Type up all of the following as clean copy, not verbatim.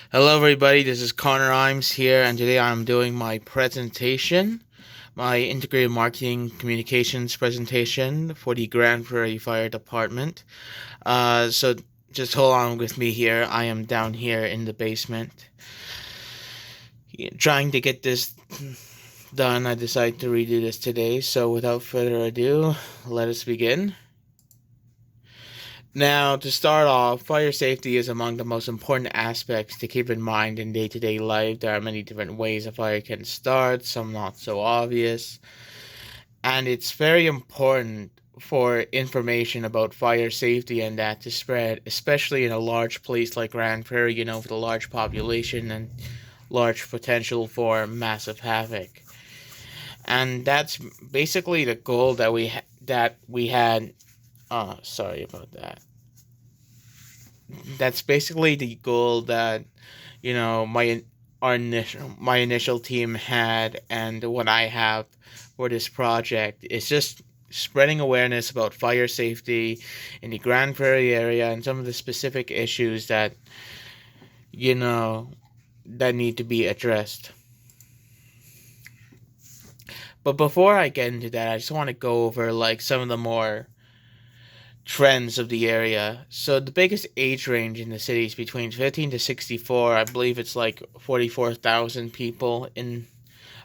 Hello, everybody. This is Connor Imes here, and today I'm doing my presentation, my integrated marketing communications presentation for the Grand Prairie Fire Department. So just hold on with me here. I am down here in the basement, trying to get this done. I decided to redo this today. So without further ado, let us begin. Now, to start off, fire safety is among the most important aspects to keep in mind in day to day life. There are many different ways a fire can start, some not so obvious, and it's very important for information about fire safety and that to spread, especially in a large place like Grand Prairie, with a large population and large potential for massive havoc. And that's basically the goal that we had. Sorry about that. That's basically the goal that my initial team had, and what I have for this project is just spreading awareness about fire safety in the Grand Prairie area and some of the specific issues you know that need to be addressed. But before I get into that, I just want to go over like some of the more trends of the area. So the biggest age range in the city is between 15 to 64. I believe it's like 44,000 people in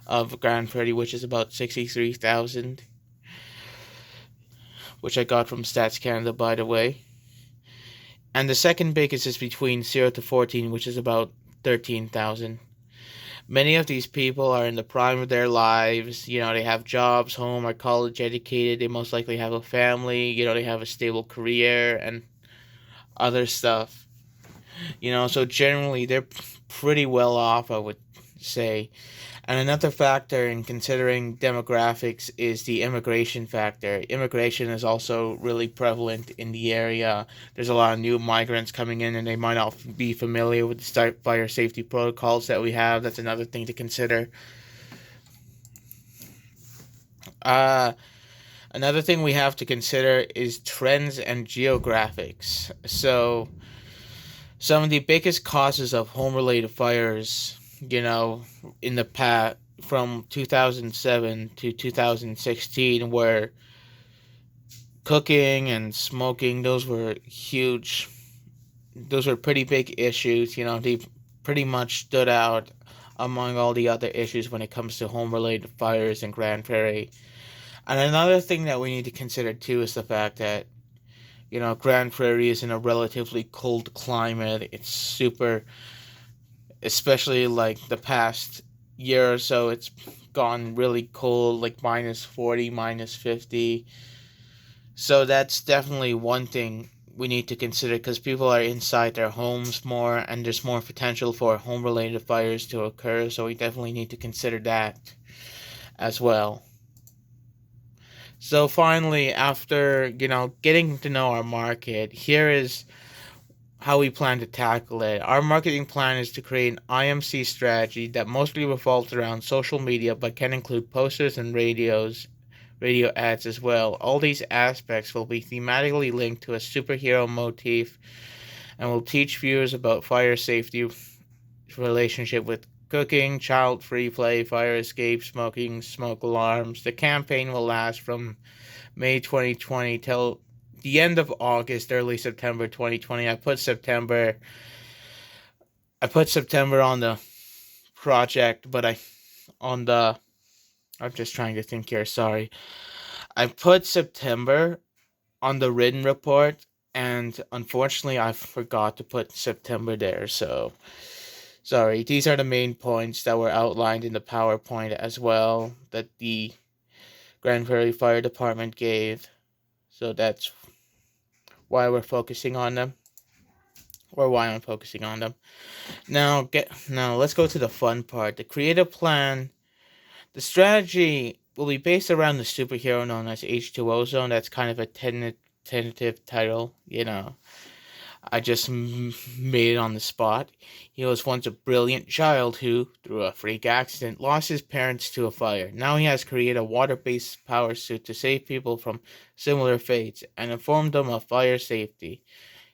of Grand Prairie, which is about 63,000, which I got from Stats Canada, by the way. And the second biggest is between 0 to 14, which is about 13,000. Many of these people are in the prime of their lives. They have jobs, home, are college educated. They most likely have a family. They have a stable career and other stuff. So generally they're pretty well off, I would say. And another factor in considering demographics is the immigration factor. Immigration is also really prevalent in the area. There's a lot of new migrants coming in, and they might not be familiar with the fire safety protocols that we have. That's another thing to consider. Uh, Another thing we have to consider is trends and geographics. So, some of the biggest causes of home related fires, in the past from 2007 to 2016 were cooking and smoking. Those were huge. Those were pretty big issues. They pretty much stood out among all the other issues when it comes to home related fires in Grand Prairie. And another thing that we need to consider too is the fact that Grand Prairie is in a relatively cold climate. It's super, especially like the past year or so, it's gone really cold, like minus 40, minus 50. So that's definitely one thing we need to consider because people are inside their homes more and there's more potential for home related fires to occur. So we definitely need to consider that as well. So finally, after getting to know our market, here is how we plan to tackle it. Our marketing plan is to create an IMC strategy that mostly revolves around social media but can include posters and radio ads as well. All these aspects will be thematically linked to a superhero motif and will teach viewers about fire safety relationship with cooking, child-free play, fire escape, smoking, smoke alarms. The campaign will last from May 2020 till the end of August, early September 2020. I put September on the project, but on the I'm just trying to think here, sorry. I put September on the written report, and unfortunately I forgot to put September there, so sorry. These are the main points that were outlined in the PowerPoint as well that the Grand Prairie Fire Department gave. So that's why we're focusing on them, or why I'm focusing on them. Now let's go to the fun part. The creative plan. The strategy will be based around the superhero known as H2O Zone. That's kind of a tentative title, I just made it on the spot. He was once a brilliant child who, through a freak accident, lost his parents to a fire. Now he has created a water-based power suit to save people from similar fates and inform them of fire safety.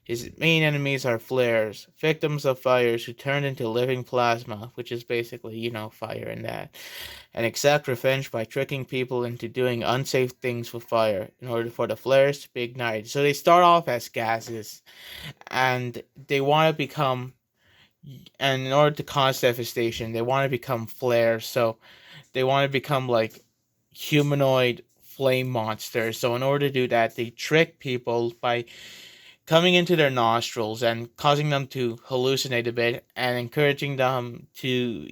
His main enemies are flares, victims of fires who turn into living plasma, which is basically, fire and that, and exact revenge by tricking people into doing unsafe things with fire in order for the flares to be ignited. So they start off as gases, and they want to become, and in order to cause devastation, they want to become flares. So they want to become like humanoid flame monsters. So in order to do that, they trick people by coming into their nostrils and causing them to hallucinate a bit and encouraging them to,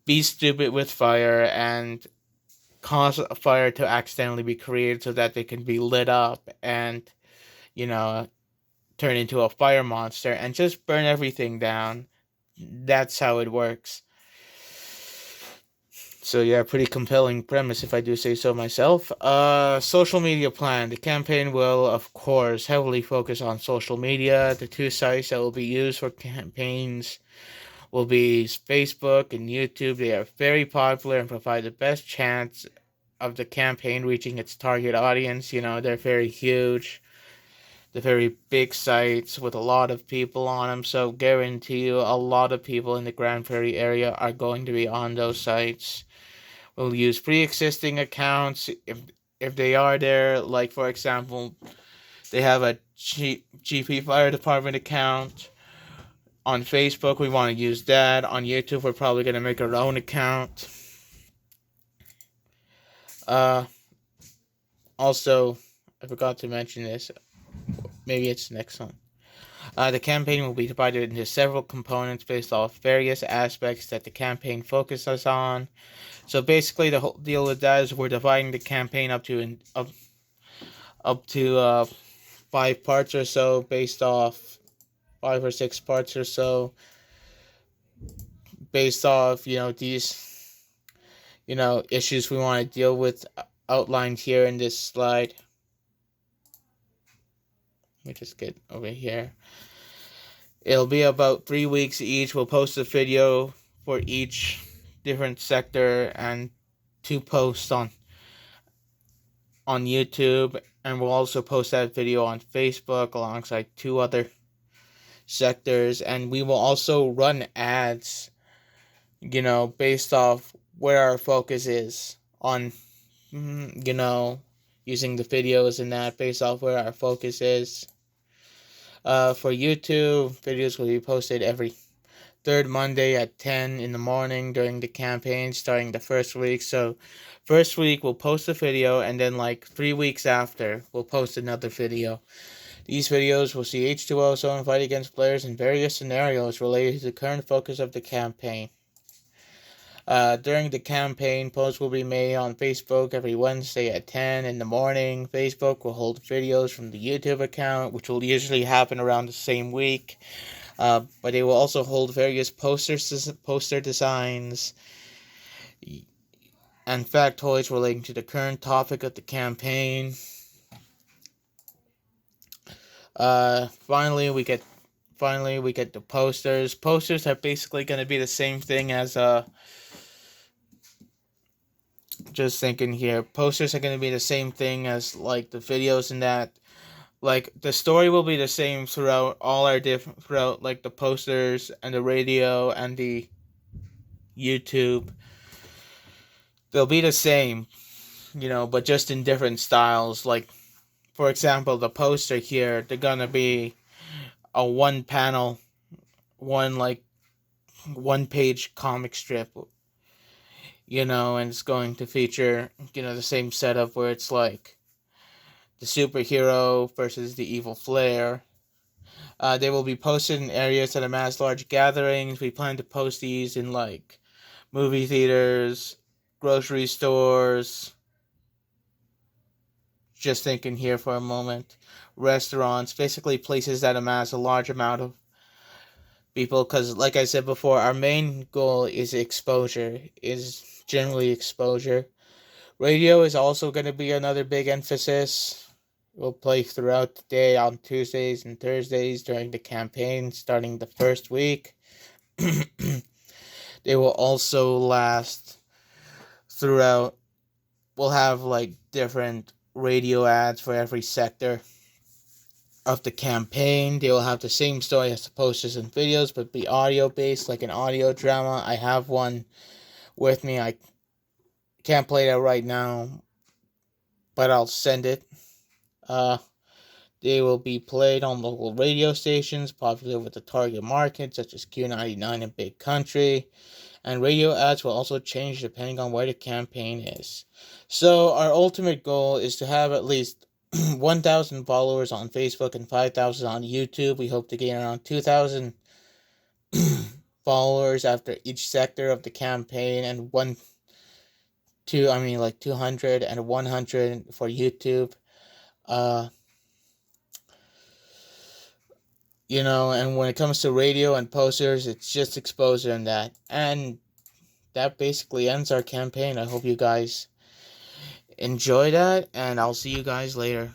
be stupid with fire and cause a fire to accidentally be created so that they can be lit up and, you know, turn into a fire monster and just burn everything down. That's how it works. So yeah, pretty compelling premise if I do say so myself. Social media plan. The campaign will, of course, heavily focus on social media. The two sites that will be used for campaigns will be Facebook and YouTube. They are very popular and provide the best chance of the campaign reaching its target audience. They're very huge. They're very big sites with a lot of people on them. So guarantee you a lot of people in the Grand Prairie area are going to be on those sites. We'll use pre-existing accounts if they are there. Like, for example, they have a GP Fire Department account. On Facebook, we want to use that. On YouTube, we're probably going to make our own account. Also, I forgot to mention this. Maybe it's the next one. The campaign will be divided into several components based off various aspects that the campaign focuses on. So basically, the whole deal with that is we're dividing the campaign up to 5 parts or so, based off 5 or 6 parts or so, based off these issues we want to deal with outlined here in this slide. Let me just get over here. It'll be about 3 weeks each. We'll post a video for each different sector and 2 posts on YouTube, and we'll also post that video on Facebook alongside 2 other sectors, and we will also run ads, based off where our focus is on, using the videos and that based off where our focus is. For YouTube, videos will be posted every 3rd Monday at 10 in the morning during the campaign, starting the first week. So, first week we'll post a video, and then 3 weeks after, we'll post another video. These videos will see H2O zone fight against players in various scenarios related to the current focus of the campaign. During the campaign, posts will be made on Facebook every Wednesday at 10 in the morning. Facebook will hold videos from the YouTube account, which will usually happen around the same week. But they will also hold various poster designs and factoids relating to the current topic of the campaign. Finally, we get the posters. Posters are basically going to be the same thing as just thinking here. Posters are going to be the same thing as the videos and that. The story will be the same throughout all our throughout the posters and the radio and the YouTube. They'll be the same, but just in different styles. For example, the poster here, they're gonna be a one page comic strip, and it's going to feature, the same setup where it's the superhero versus the evil flare. They will be posted in areas that amass large gatherings. We plan to post these in movie theaters, grocery stores. Just thinking here for a moment. Restaurants, basically places that amass a large amount of people, because like I said before, our main goal is generally exposure. Radio is also going to be another big emphasis. We'll play throughout the day on Tuesdays and Thursdays during the campaign, starting the first week. They will also last throughout. We'll have different radio ads for every sector. of the campaign. They will have the same story as the posters and videos, but be audio based, like an audio drama. I have one with me. I can't play that right now, but I'll send it. Uh, they will be played on local radio stations popular with the target market, such as Q99 and Big Country. And radio ads will also change depending on where the campaign is. So, our ultimate goal is to have at least 1,000 followers on Facebook and 5,000 on YouTube. We hope to gain around 2,000 followers after each sector of the campaign, and 200 and 100 for YouTube. Uh, and when it comes to radio and posters, it's just exposure and that. And that basically ends our campaign. I hope you guys enjoy that, and I'll see you guys later.